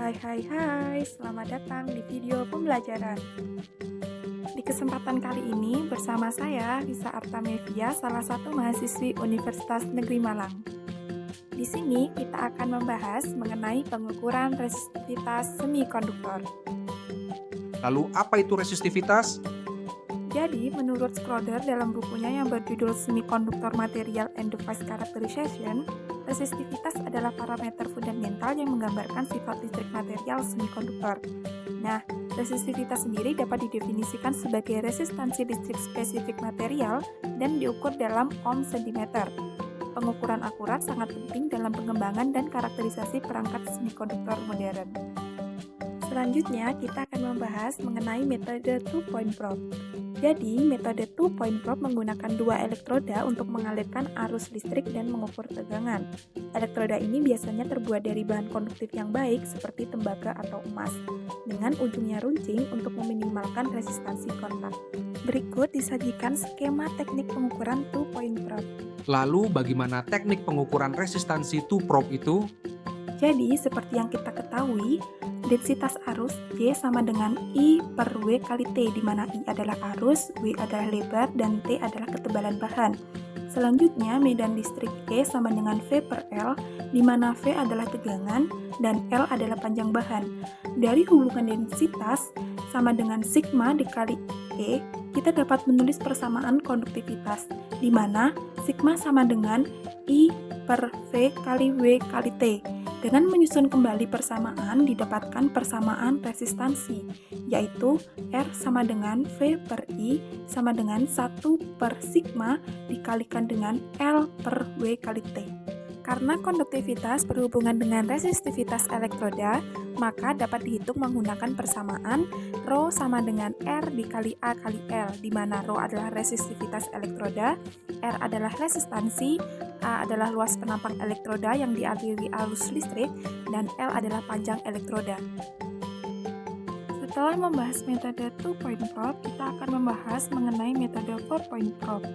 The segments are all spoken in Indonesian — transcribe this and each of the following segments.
Hai, selamat datang di video pembelajaran. Di kesempatan kali ini bersama saya, Lisa Artamevia, salah satu mahasiswi Universitas Negeri Malang. Di sini kita akan membahas mengenai pengukuran resistivitas semikonduktor. Lalu apa itu resistivitas? Jadi, menurut Schroeder dalam bukunya yang berjudul Semiconductor Material and Device Characterization, resistivitas adalah parameter fundamental yang menggambarkan sifat listrik material semikonduktor. Nah, resistivitas sendiri dapat didefinisikan sebagai resistansi listrik spesifik material dan diukur dalam ohm cm. Pengukuran akurat sangat penting dalam pengembangan dan karakterisasi perangkat semikonduktor modern. Selanjutnya, kita akan membahas mengenai metode two-point probe. Jadi, metode two-point probe menggunakan dua elektroda untuk mengalirkan arus listrik dan mengukur tegangan. Elektroda ini biasanya terbuat dari bahan konduktif yang baik seperti tembaga atau emas, dengan ujungnya runcing untuk meminimalkan resistansi kontak. Berikut disajikan skema teknik pengukuran two-point probe. Lalu bagaimana teknik pengukuran resistansi two probe itu? Jadi, seperti yang kita ketahui, densitas arus J sama dengan I per W kali T, di mana I adalah arus, W adalah lebar, dan T adalah ketebalan bahan. Selanjutnya, medan listrik E sama dengan V per L, di mana V adalah tegangan dan L adalah panjang bahan. Dari hubungan densitas sama dengan sigma dikali E, kita dapat menulis persamaan konduktivitas, di mana sigma sama dengan I per V kali W kali T. Dengan menyusun kembali persamaan, didapatkan persamaan resistansi, yaitu R sama dengan V per I sama dengan 1 per sigma dikalikan dengan L per W kali T. Karena konduktivitas berhubungan dengan resistivitas elektroda, maka dapat dihitung menggunakan persamaan Rho sama dengan R dikali A kali L, di mana Rho adalah resistivitas elektroda, R adalah resistansi, A adalah luas penampang elektroda yang dialiri arus listrik, dan L adalah panjang elektroda. Setelah membahas metode two-point probe, kita akan membahas mengenai metode four-point probe.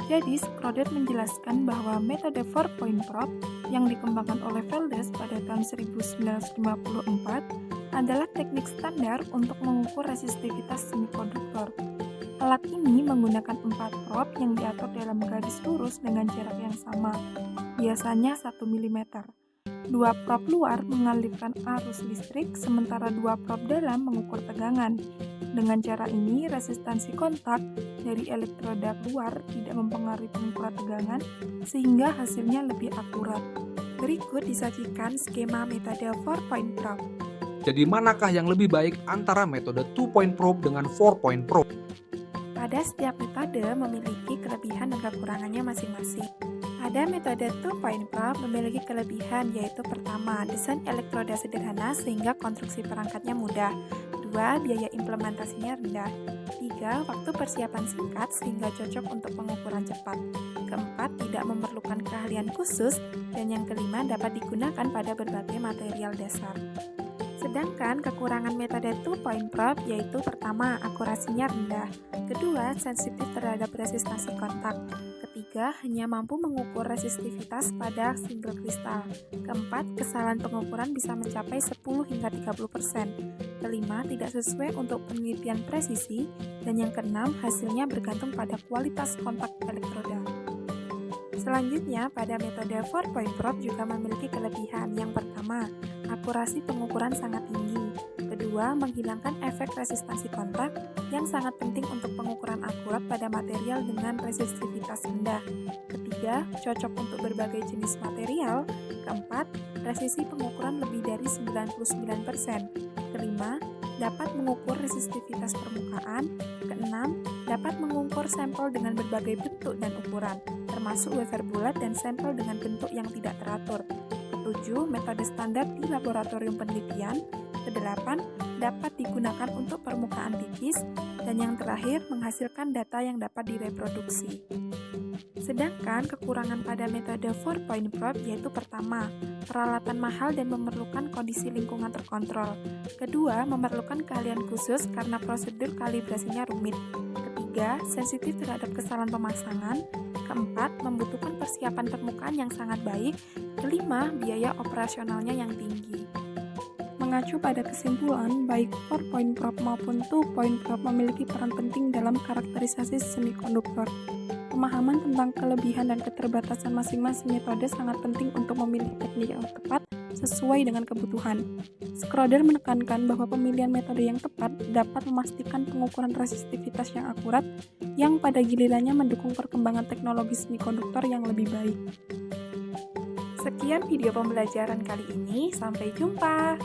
Jadi, Schroeder menjelaskan bahwa metode four-point probe yang dikembangkan oleh Velders pada tahun 1954 adalah teknik standar untuk mengukur resistivitas semikonduktor. Alat ini menggunakan 4 probe yang diatur dalam garis lurus dengan jarak yang sama, biasanya 1 mm. 2 probe luar mengalirkan arus listrik, sementara 2 probe dalam mengukur tegangan. Dengan cara ini, resistansi kontak dari elektroda luar tidak mempengaruhi pengukuran tegangan, sehingga hasilnya lebih akurat. Berikut disajikan skema metode four-point probe. Jadi manakah yang lebih baik antara metode two point probe dengan four point probe? Pada setiap metode memiliki kelebihan dan kekurangannya masing-masing. Pada metode two-point probe memiliki kelebihan, yaitu pertama, desain elektroda sederhana sehingga konstruksi perangkatnya mudah. 2. Biaya implementasinya rendah. 3. Waktu persiapan singkat sehingga cocok untuk pengukuran cepat. Keempat, tidak memerlukan keahlian khusus. Dan yang kelima, dapat digunakan pada berbagai material dasar. Sedangkan kekurangan metode two-point probe yaitu pertama, akurasinya rendah. Kedua, sensitif terhadap resistansi kontak. Ketiga, hanya mampu mengukur resistivitas pada single kristal. Keempat, kesalahan pengukuran bisa mencapai 10 hingga 30%. Kelima, tidak sesuai untuk penelitian presisi. Dan yang keenam, hasilnya bergantung pada kualitas kontak elektroda. Selanjutnya, pada metode four-point probe juga memiliki kelebihan. Yang pertama, akurasi pengukuran sangat tinggi. Kedua, menghilangkan efek resistansi kontak yang sangat penting untuk pengukuran akurat pada material dengan resistivitas rendah. Ketiga, cocok untuk berbagai jenis material. Keempat, presisi pengukuran lebih dari 99%. Kelima, dapat mengukur resistivitas permukaan. Keenam, dapat mengukur sampel dengan berbagai bentuk dan ukuran, termasuk wafer bulat dan sampel dengan bentuk yang tidak teratur. Ketujuh, metode standar di laboratorium penelitian. Kedelapan, dapat digunakan untuk permukaan tipis. Dan yang terakhir, menghasilkan data yang dapat direproduksi. Sedangkan kekurangan pada metode four-point probe yaitu pertama, peralatan mahal dan memerlukan kondisi lingkungan terkontrol. Kedua, memerlukan keahlian khusus karena prosedur kalibrasinya rumit. Ketiga, sensitif terhadap kesalahan pemasangan. Keempat, membutuhkan persiapan permukaan yang sangat baik. Kelima, biaya operasionalnya yang tinggi. Mengacu pada kesimpulan, baik 4-point probe maupun 2-point probe memiliki peran penting dalam karakterisasi semikonduktor. Pemahaman tentang kelebihan dan keterbatasan masing-masing metode sangat penting untuk memilih teknik yang tepat sesuai dengan kebutuhan. Schroeder menekankan bahwa pemilihan metode yang tepat dapat memastikan pengukuran resistivitas yang akurat, yang pada gilirannya mendukung perkembangan teknologi semikonduktor yang lebih baik. Sekian video pembelajaran kali ini, sampai jumpa!